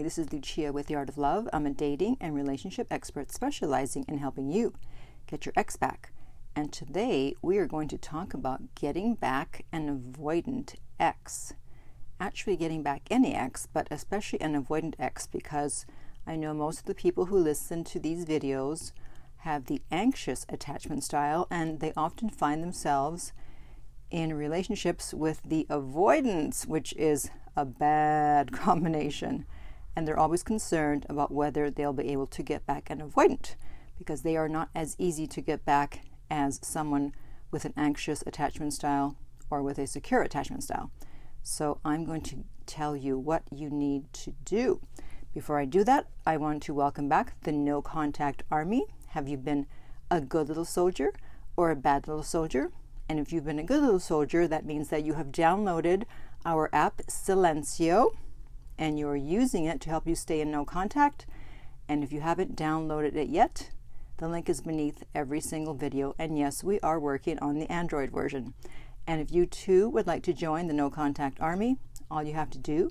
this is Lucia with The Art of Love. I'm a dating and relationship expert specializing in helping you get your ex back. And today we are going to talk about getting back an avoidant ex. Actually getting back any ex, but especially an avoidant ex, because I know most of the people who listen to these videos have the anxious attachment style, and they often find themselves in relationships with the avoidance, which is a bad combination. And they're always concerned about whether they'll be able to get back an avoidant, because they are not as easy to get back as someone with an anxious attachment style or with a secure attachment style. So I'm going to tell you what you need to do. Before I do that, I want to welcome back the No Contact Army. Have you been a good little soldier or a bad little soldier? And if you've been a good little soldier, that means that you have downloaded our app Silencio, and you're using it to help you stay in no contact. And if you haven't downloaded it yet, the link is beneath every single video. And yes, we are working on the Android version. And if you too would like to join the No Contact Army, all you have to do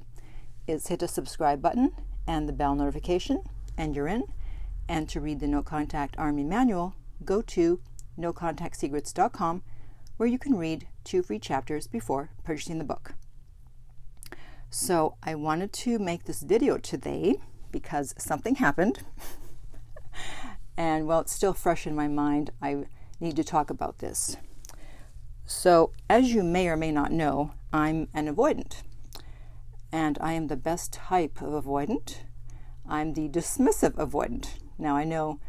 is hit a subscribe button and the bell notification, and you're in. And to read the No Contact Army manual, go to nocontactsecrets.com, where you can read 2 free chapters before purchasing the book. So I wanted to make this video today because something happened. And while it's still fresh in my mind, I need to talk about this. So as you may or may not know, I'm an avoidant. And I am the best type of avoidant. I'm the dismissive avoidant. Now I know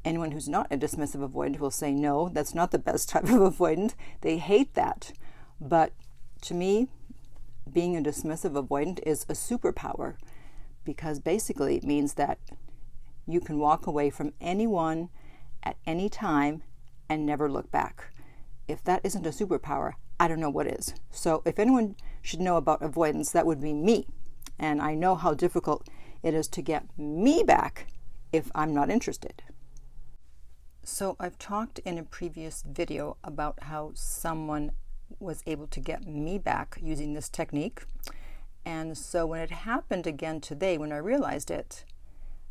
anyone who's not a dismissive avoidant will say, no, that's not the best type of avoidant. They hate that. But to me, being a dismissive avoidant is a superpower, because basically it means that you can walk away from anyone at any time and never look back. If that isn't a superpower, I don't know what is. So if anyone should know about avoidance, that would be me. And I know how difficult it is to get me back if I'm not interested. So I've talked in a previous video about how someone was able to get me back using this technique. And so when it happened again today, when I realized it,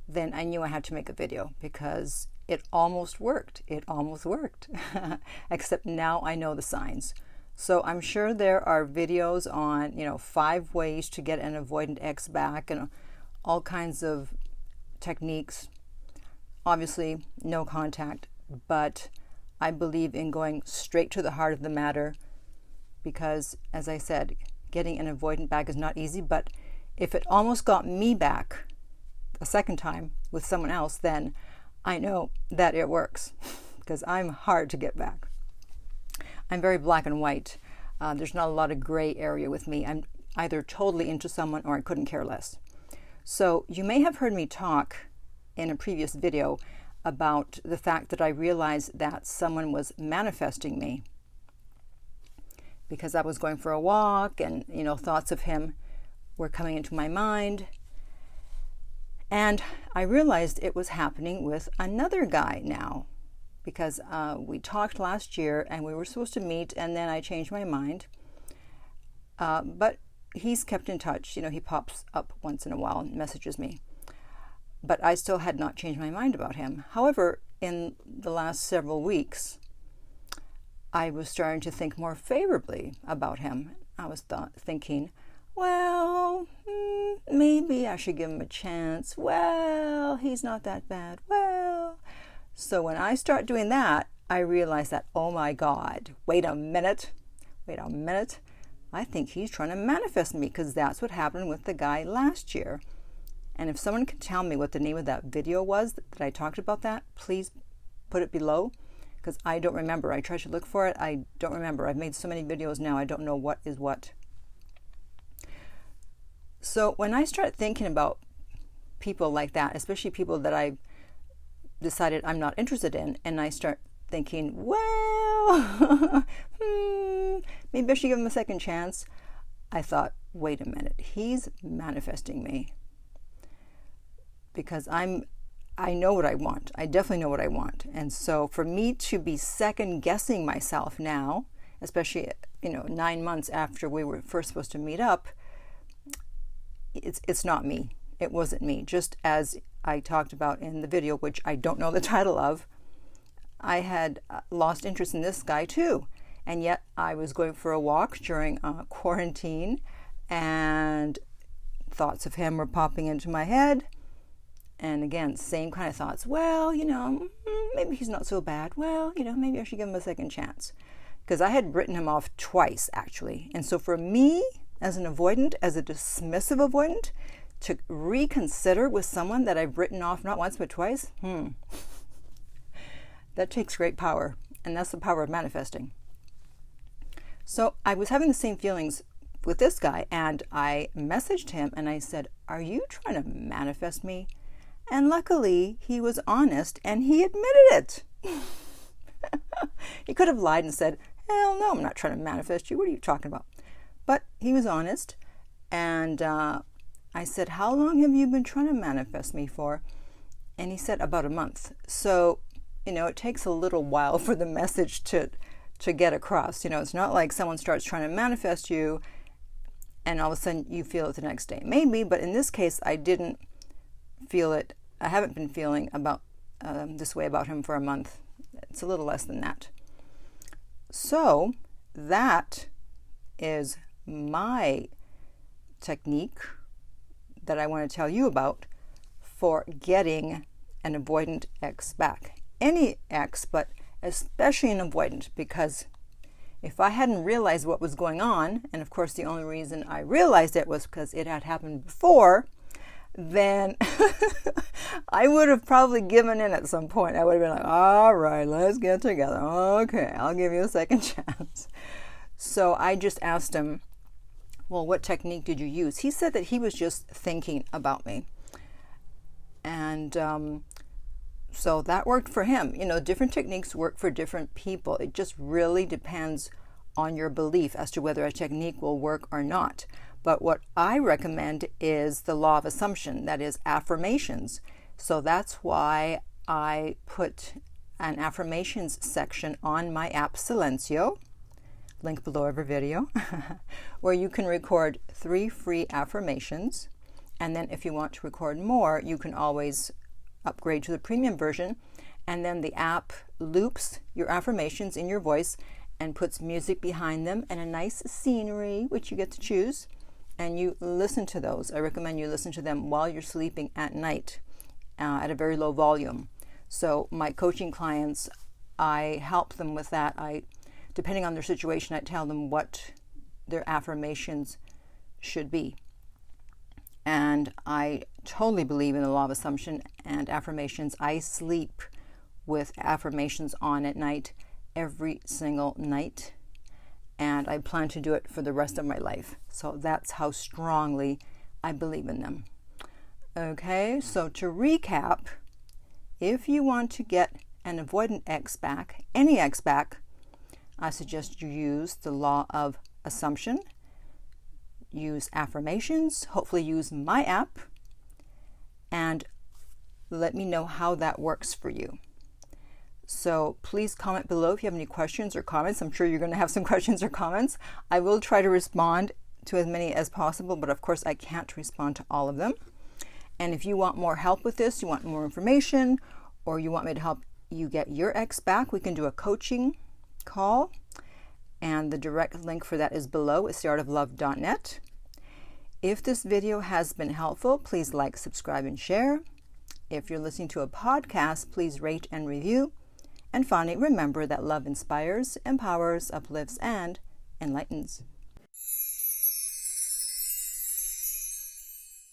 then I knew I had to make a video, because it almost worked. It almost worked. Except now I know the signs. So I'm sure there are videos on, 5 ways to get an avoidant ex back and all kinds of techniques. Obviously, no contact, but I believe in going straight to the heart of the matter, because, as I said, getting an avoidant back is not easy. But if it almost got me back a second time with someone else, then I know that it works, because I'm hard to get back. I'm very black and white. There's not a lot of gray area with me. I'm either totally into someone or I couldn't care less. So you may have heard me talk in a previous video about the fact that I realized that someone was manifesting me, because I was going for a walk and, thoughts of him were coming into my mind. And I realized it was happening with another guy now, because we talked last year and we were supposed to meet, and then I changed my mind. But he's kept in touch. He pops up once in a while and messages me. But I still had not changed my mind about him. However, in the last several weeks, I was starting to think more favorably about him. I was thinking, well, maybe I should give him a chance. Well, he's not that bad. Well, so when I start doing that, I realize that, oh my God, wait a minute. I think he's trying to manifest me, because that's what happened with the guy last year. And if someone can tell me what the name of that video was that I talked about that, please put it below, because I don't remember. I tried to look for it. I don't remember. I've made so many videos now, I don't know what is what. So when I start thinking about people like that, especially people that I've decided I'm not interested in, and I start thinking, well, maybe I should give him a second chance, I thought, wait a minute, he's manifesting me. Because I know what I want. I definitely know what I want. And so for me to be second guessing myself now, especially 9 months after we were first supposed to meet up, it's not me. it wasn't me. Just as I talked about in the video, which I don't know the title of, I had lost interest in this guy too. And yet I was going for a walk during quarantine, and thoughts of him were popping into my head. And again, same kind of thoughts. Well, maybe he's not so bad. Well, maybe I should give him a second chance. Because I had written him off twice, actually. And so for me, as an avoidant, as a dismissive avoidant, to reconsider with someone that I've written off not once but twice, that takes great power. And that's the power of manifesting. So I was having the same feelings with this guy, and I messaged him and I said, "Are you trying to manifest me?" And luckily, he was honest and he admitted it. He could have lied and said, "Hell no, I'm not trying to manifest you. What are you talking about?" But he was honest, and I said, "How long have you been trying to manifest me for?" And he said, "About a month." So, it takes a little while for the message to get across. It's not like someone starts trying to manifest you and all of a sudden you feel it the next day. Maybe, but in this case, I didn't feel it. I haven't been feeling about this way about him for a month. It's a little less than that. So that is my technique that I want to tell you about for getting an avoidant ex back. Any ex, but especially an avoidant, because if I hadn't realized what was going on, and of course the only reason I realized it was because it had happened before, then I would have probably given in at some point. I would have been like, all right, let's get together. Okay, I'll give you a second chance. So I just asked him, well, what technique did you use? He said that he was just thinking about me. And so that worked for him. Different techniques work for different people. It just really depends on your belief as to whether a technique will work or not. But what I recommend is the law of assumption, that is affirmations. So that's why I put an affirmations section on my app Silencio, link below every video, where you can record 3 free affirmations. And then if you want to record more, you can always upgrade to the premium version. And then the app loops your affirmations in your voice and puts music behind them and a nice scenery, which you get to choose. And you listen to those. I recommend you listen to them while you're sleeping at night at a very low volume. So my coaching clients, I help them with that. Depending on their situation, I tell them what their affirmations should be. And I totally believe in the law of assumption and affirmations. I sleep with affirmations on at night every single night. And I plan to do it for the rest of my life. So that's how strongly I believe in them. Okay, so to recap, if you want to get an avoidant ex back, any ex back, I suggest you use the law of assumption, use affirmations, hopefully use my app, and let me know how that works for you. So please comment below if you have any questions or comments. I'm sure you're going to have some questions or comments. I will try to respond to as many as possible, but of course I can't respond to all of them. And if you want more help with this, you want more information, or you want me to help you get your ex back, we can do a coaching call. And the direct link for that is below. It's theartoflove.net. If this video has been helpful, please like, subscribe, and share. If you're listening to a podcast, please rate and review. And finally, remember that love inspires, empowers, uplifts, and enlightens.